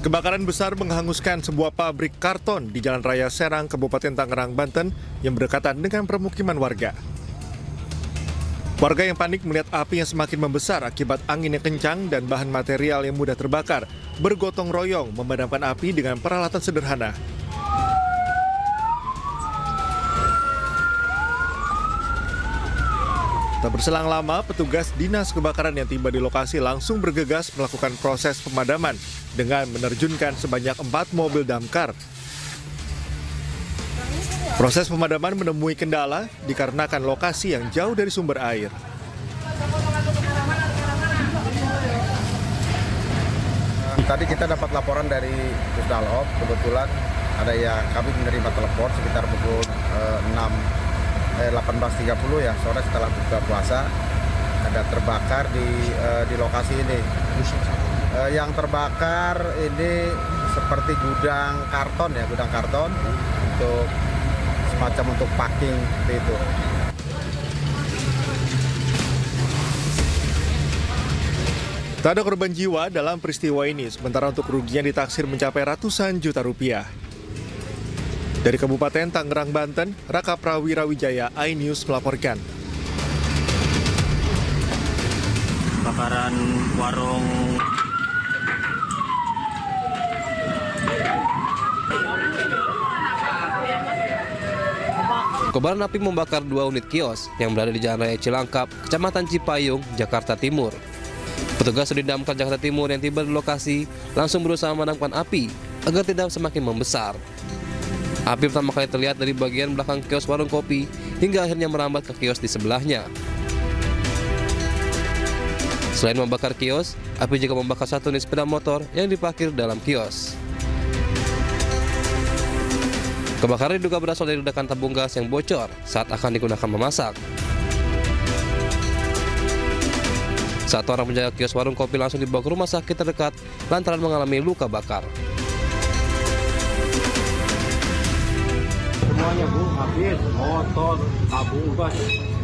Kebakaran besar menghanguskan sebuah pabrik karton di Jalan Raya Serang, Kabupaten Tangerang, Banten yang berdekatan dengan permukiman warga. Warga yang panik melihat api yang semakin membesar akibat angin yang kencang dan bahan material yang mudah terbakar, bergotong royong memadamkan api dengan peralatan sederhana. Tak berselang lama, petugas dinas kebakaran yang tiba di lokasi langsung bergegas melakukan proses pemadaman dengan menerjunkan sebanyak 4 mobil damkar. Proses pemadaman menemui kendala dikarenakan lokasi yang jauh dari sumber air. Tadi kita dapat laporan dari Pusdalop, kebetulan ada yang kami menerima telepon sekitar pukul 18.30 ya, sore setelah buka puasa, ada terbakar di lokasi ini. Yang terbakar ini seperti gudang karton ya, gudang karton untuk semacam untuk packing seperti itu. Tak ada korban jiwa dalam peristiwa ini, sementara untuk kerugian ditaksir mencapai ratusan juta rupiah. Dari Kabupaten Tangerang, Banten, Raka Prawirawijaya, iNews melaporkan. Kebakaran warung Kobaran api membakar 2 unit kios yang berada di Jalan Raya Cilangkap, Kecamatan Cipayung, Jakarta Timur. Petugas Sudin Damkar Jakarta Timur yang tiba di lokasi langsung berusaha memadamkan api agar tidak semakin membesar. Api pertama kali terlihat dari bagian belakang kios warung kopi hingga akhirnya merambat ke kios di sebelahnya. Selain membakar kios, api juga membakar 1 unit sepeda motor yang diparkir dalam kios. Kebakaran diduga berasal dari ledakan tabung gas yang bocor saat akan digunakan memasak. 1 orang penjaga kios warung kopi langsung dibawa ke rumah sakit terdekat lantaran mengalami luka bakar. semuanya Bu, habis motor, tabung gas,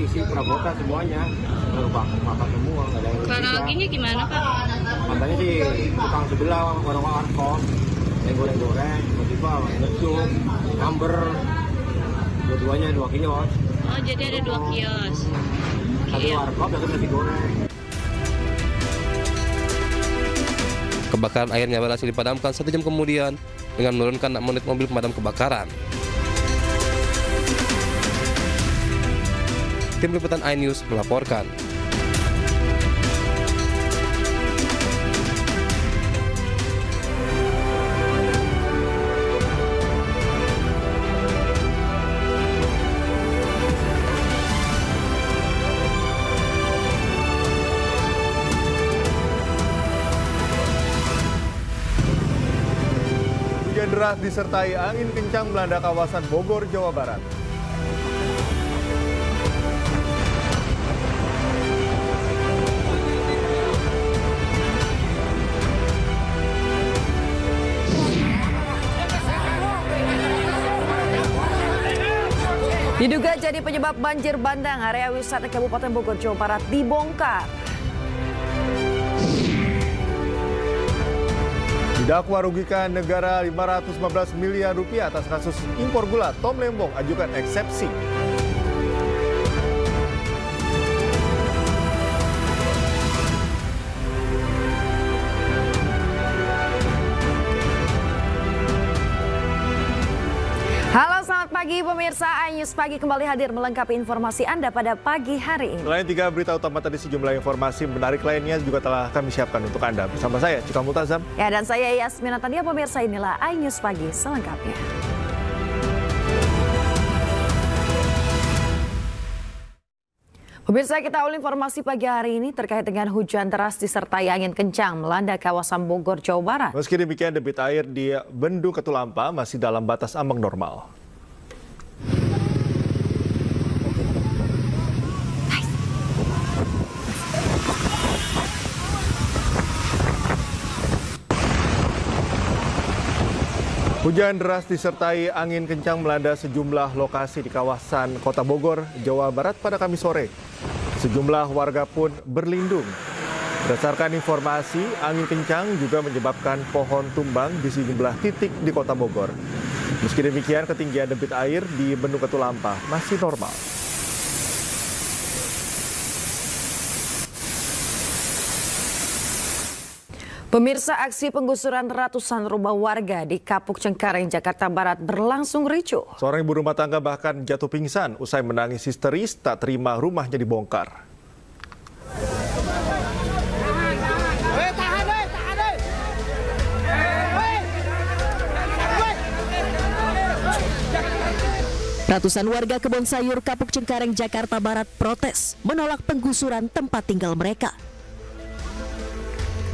isi perabotan semuanya terbakar semua. Kronologinya gimana Pak? Katanya sih tukang sebelah orang warkop yang goreng-goreng, tiba-tiba ngesuk, nyamber, dua-duanya 2 kios. Oh jadi ada 2 kios. Satu warkop, satu nasi goreng. Kebakaran akhirnya berhasil dipadamkan 1 jam kemudian dengan menurunkan 6 unit mobil pemadam kebakaran. Tim Liputan iNews melaporkan. Hujan deras disertai angin kencang melanda kawasan Bogor, Jawa Barat. Diduga jadi penyebab banjir bandang, area wisata Kabupaten Bogor, Jawa Barat dibongkar. Didakwa rugikan negara 515 miliar rupiah atas kasus impor gula, Tom Lembong ajukan eksepsi. Halo, selamat pagi pemirsa. iNews Pagi kembali hadir melengkapi informasi Anda pada pagi hari ini. Selain 3 berita utama tadi, sejumlah informasi menarik lainnya juga telah kami siapkan untuk Anda. Bersama saya, Cika Multazam. Ya, dan saya Yasmin Natania. Pemirsa, inilah iNews Pagi selengkapnya. Pemirsa, kita awal informasi pagi hari ini terkait dengan hujan deras disertai angin kencang melanda kawasan Bogor, Jawa Barat. Meski demikian, debit air di Bendung Katulampa masih dalam batas ambang normal. Hujan deras disertai angin kencang melanda sejumlah lokasi di kawasan Kota Bogor, Jawa Barat pada Kamis sore. Sejumlah warga pun berlindung. Berdasarkan informasi, angin kencang juga menyebabkan pohon tumbang di sejumlah titik di Kota Bogor. Meski demikian, ketinggian debit air di Bendung Katulampa masih normal. Pemirsa, aksi penggusuran ratusan rumah warga di Kapuk Cengkareng, Jakarta Barat berlangsung ricuh. Seorang ibu rumah tangga bahkan jatuh pingsan usai menangis histeris tak terima rumahnya dibongkar. Ratusan warga kebun sayur Kapuk Cengkareng, Jakarta Barat protes menolak penggusuran tempat tinggal mereka.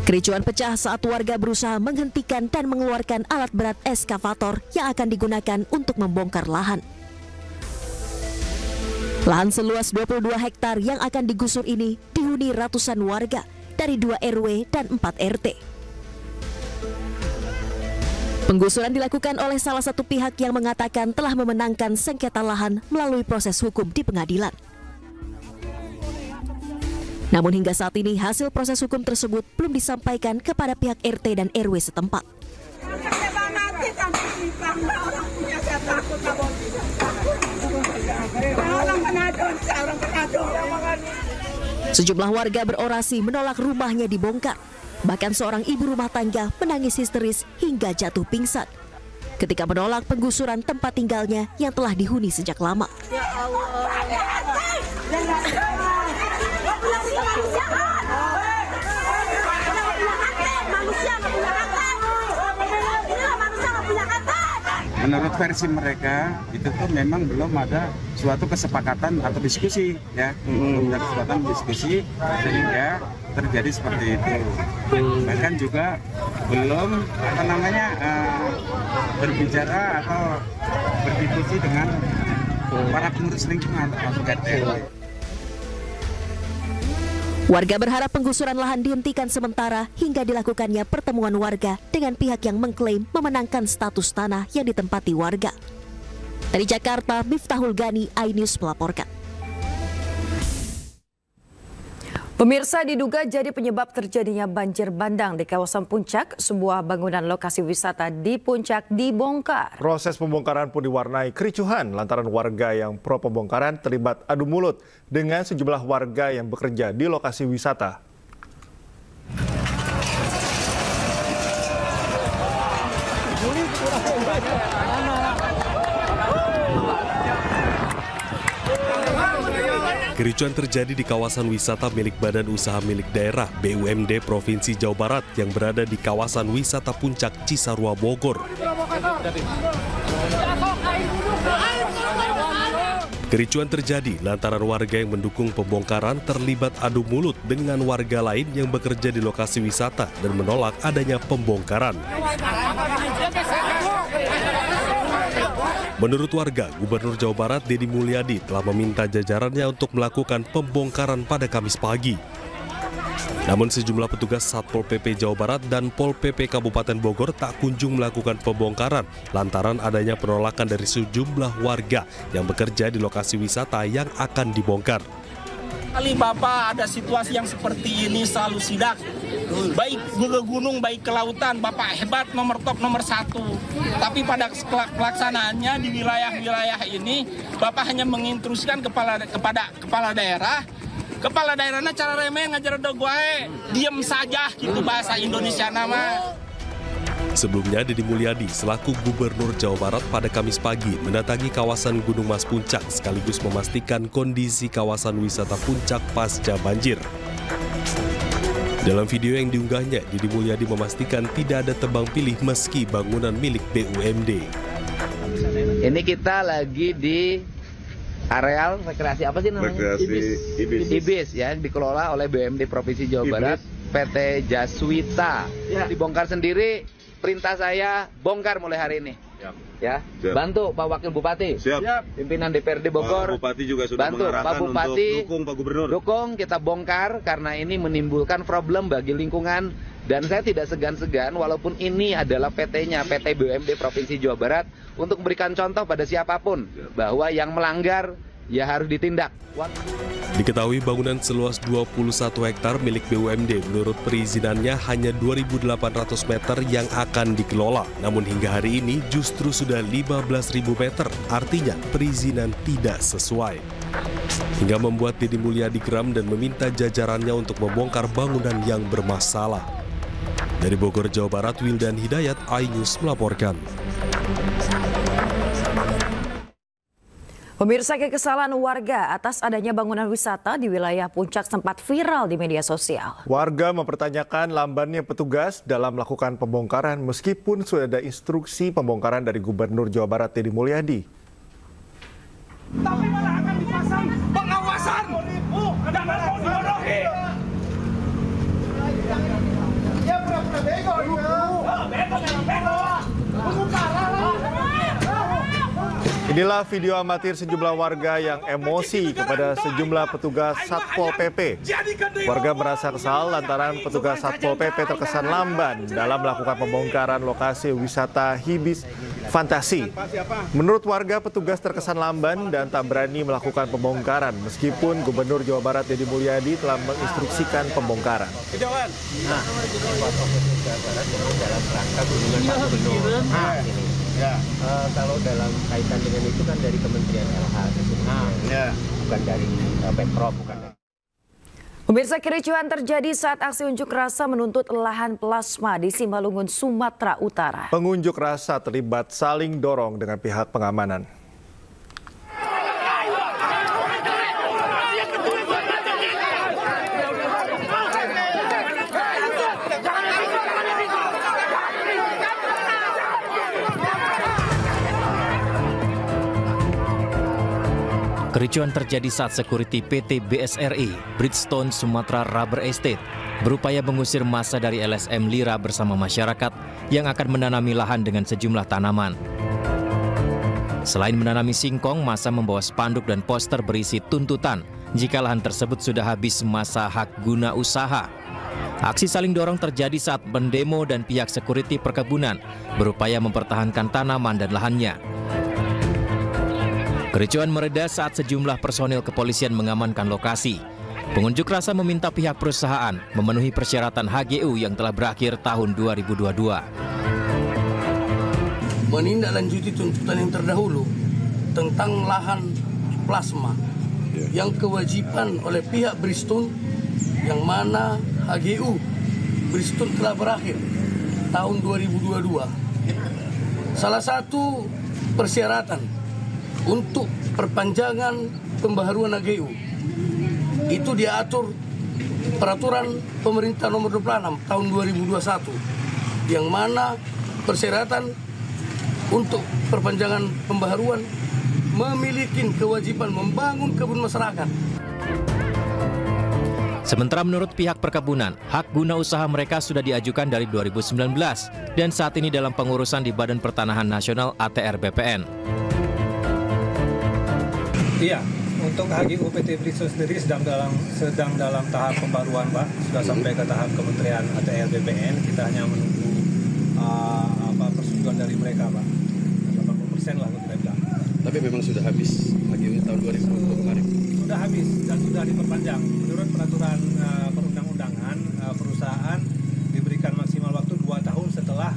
Kericuan pecah saat warga berusaha menghentikan dan mengeluarkan alat berat eskavator yang akan digunakan untuk membongkar lahan. Lahan seluas 22 hektar yang akan digusur ini dihuni ratusan warga dari 2 RW dan 4 RT. Penggusuran dilakukan oleh salah satu pihak yang mengatakan telah memenangkan sengketa lahan melalui proses hukum di pengadilan. Namun hingga saat ini hasil proses hukum tersebut belum disampaikan kepada pihak RT dan RW setempat. Sejumlah warga berorasi menolak rumahnya dibongkar. Bahkan seorang ibu rumah tangga menangis histeris hingga jatuh pingsan ketika menolak penggusuran tempat tinggalnya yang telah dihuni sejak lama. Ya Allah. Menurut versi mereka itu tuh memang belum ada suatu kesepakatan atau diskusi, ya, belum ada kesepakatan diskusi sehingga terjadi seperti itu. Bahkan juga belum berbicara atau berdiskusi dengan para pengurus lingkungan atau RT. Warga berharap penggusuran lahan dihentikan sementara hingga dilakukannya pertemuan warga dengan pihak yang mengklaim memenangkan status tanah yang ditempati warga. Dari Jakarta, Miftahul Gani, iNews melaporkan. Pemirsa, diduga jadi penyebab terjadinya banjir bandang di kawasan Puncak, sebuah bangunan lokasi wisata di Puncak dibongkar. Proses pembongkaran pun diwarnai kericuhan lantaran warga yang pro pembongkaran terlibat adu mulut dengan sejumlah warga yang bekerja di lokasi wisata. Kericuan terjadi di kawasan wisata milik Badan Usaha Milik Daerah BUMD Provinsi Jawa Barat yang berada di kawasan wisata Puncak Cisarua, Bogor. Kericuan terjadi lantaran warga yang mendukung pembongkaran terlibat adu mulut dengan warga lain yang bekerja di lokasi wisata dan menolak adanya pembongkaran. Menurut warga, Gubernur Jawa Barat Deddy Mulyadi telah meminta jajarannya untuk melakukan pembongkaran pada Kamis pagi. Namun sejumlah petugas Satpol PP Jawa Barat dan Pol PP Kabupaten Bogor tak kunjung melakukan pembongkaran lantaran adanya penolakan dari sejumlah warga yang bekerja di lokasi wisata yang akan dibongkar. Kali Bapak ada situasi yang seperti ini selalu sidak, baik ke gunung, baik ke lautan, Bapak hebat nomor top nomor 1. Tapi pada pelaksanaannya di wilayah-wilayah ini, Bapak hanya menginstruksikan kepada kepala daerah. Kepala daerahnya cara remeh ngajar dogoe, diem saja gitu bahasa Indonesia nama. Sebelumnya, Deddy Mulyadi selaku Gubernur Jawa Barat pada Kamis pagi mendatangi kawasan Gunung Mas Puncak sekaligus memastikan kondisi kawasan wisata Puncak pasca banjir. Dalam video yang diunggahnya, Deddy Mulyadi memastikan tidak ada tebang pilih meski bangunan milik BUMD. Ini kita lagi di areal rekreasi apa sih namanya? Ibis ya, dikelola oleh BUMD Provinsi Jawa Barat, PT Jaswita. Dibongkar sendiri. Perintah saya bongkar mulai hari ini. Ya, bantu Pak Wakil Bupati. Pimpinan DPRD Bogor. Pak Bupati juga sudah mengarahkan Pak Bupati, untuk dukung Pak Gubernur. Dukung, kita bongkar karena ini menimbulkan problem bagi lingkungan. Dan saya tidak segan-segan walaupun ini adalah PT-nya, PT BUMD Provinsi Jawa Barat, untuk memberikan contoh pada siapapun bahwa yang melanggar ya harus ditindak. Diketahui bangunan seluas 21 hektar milik BUMD menurut perizinannya hanya 2.800 meter yang akan dikelola. Namun hingga hari ini justru sudah 15.000 meter, artinya perizinan tidak sesuai. Hingga membuat Deddy Mulyadi geram dan meminta jajarannya untuk membongkar bangunan yang bermasalah. Dari Bogor, Jawa Barat, Wildan Hidayat, iNews melaporkan. Pemirsa, kekesalan warga atas adanya bangunan wisata di wilayah Puncak sempat viral di media sosial. Warga mempertanyakan lambannya petugas dalam melakukan pembongkaran meskipun sudah ada instruksi pembongkaran dari Gubernur Jawa Barat Deddy Mulyadi. Tapi malah akan dipasang pengawasan dan dibodohi. Ya pura-pura bego juga. Bego memang bego. Inilah video amatir sejumlah warga yang emosi kepada sejumlah petugas Satpol PP. Warga merasa kesal lantaran petugas Satpol PP terkesan lamban dalam melakukan pembongkaran lokasi wisata Hibis Fantasi. Menurut warga, petugas terkesan lamban dan tak berani melakukan pembongkaran meskipun Gubernur Jawa Barat Deddy Mulyadi telah menginstruksikan pembongkaran. Kalau dalam kaitan dengan itu kan dari Kementerian LH, bukan dari Pemprov, bukan dari... Pemirsa, kericuhan terjadi saat aksi unjuk rasa menuntut lahan plasma di Simalungun, Sumatera Utara. Pengunjuk rasa terlibat saling dorong dengan pihak pengamanan. Kericuan terjadi saat security PT BSRI, Bridgestone Sumatera Rubber Estate, berupaya mengusir massa dari LSM Lira bersama masyarakat yang akan menanami lahan dengan sejumlah tanaman. Selain menanami singkong, massa membawa spanduk dan poster berisi tuntutan jika lahan tersebut sudah habis masa hak guna usaha. Aksi saling dorong terjadi saat pendemo dan pihak security perkebunan berupaya mempertahankan tanaman dan lahannya. Kericuan mereda saat sejumlah personil kepolisian mengamankan lokasi. Pengunjuk rasa meminta pihak perusahaan memenuhi persyaratan HGU yang telah berakhir tahun 2022. Menindaklanjuti tuntutan yang terdahulu tentang lahan plasma yang kewajiban oleh pihak Bridgestone yang mana HGU Bridgestone telah berakhir tahun 2022. Salah satu persyaratan untuk perpanjangan pembaharuan HGU itu diatur peraturan pemerintah nomor 26 tahun 2021 yang mana persyaratan untuk perpanjangan pembaharuan memiliki kewajiban membangun kebun masyarakat. Sementara menurut pihak perkebunan, hak guna usaha mereka sudah diajukan dari 2019 dan saat ini dalam pengurusan di Badan Pertanahan Nasional ATR BPN. Iya, untuk HGU PT Bridgestone sendiri sedang dalam tahap pembaruan, Pak. Sudah sampai ke tahap Kementerian ATR BPN. Kita hanya menunggu persetujuan dari mereka, Pak. 80% lah kita bilang. Tapi memang sudah habis HGU tahun 2020 kemarin. Sudah habis dan sudah diperpanjang. Menurut peraturan perundang-undangan, perusahaan diberikan maksimal waktu 2 tahun setelah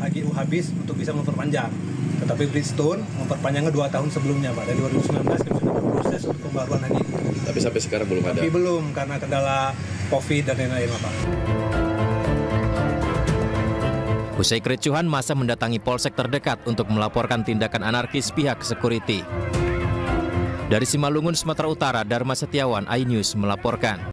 HGU habis untuk bisa memperpanjang. Tetapi Bridgestone memperpanjangnya 2 tahun sebelumnya, Pak. Dari 2019 kita sudah berproses untuk pembaruan lagi. Tapi sampai sekarang belum ada? Tapi belum, karena kendala COVID dan lain-lain, Pak. Usai kericuhan, massa mendatangi polsek terdekat untuk melaporkan tindakan anarkis pihak security. Dari Simalungun, Sumatera Utara, Dharma Setiawan, iNews melaporkan.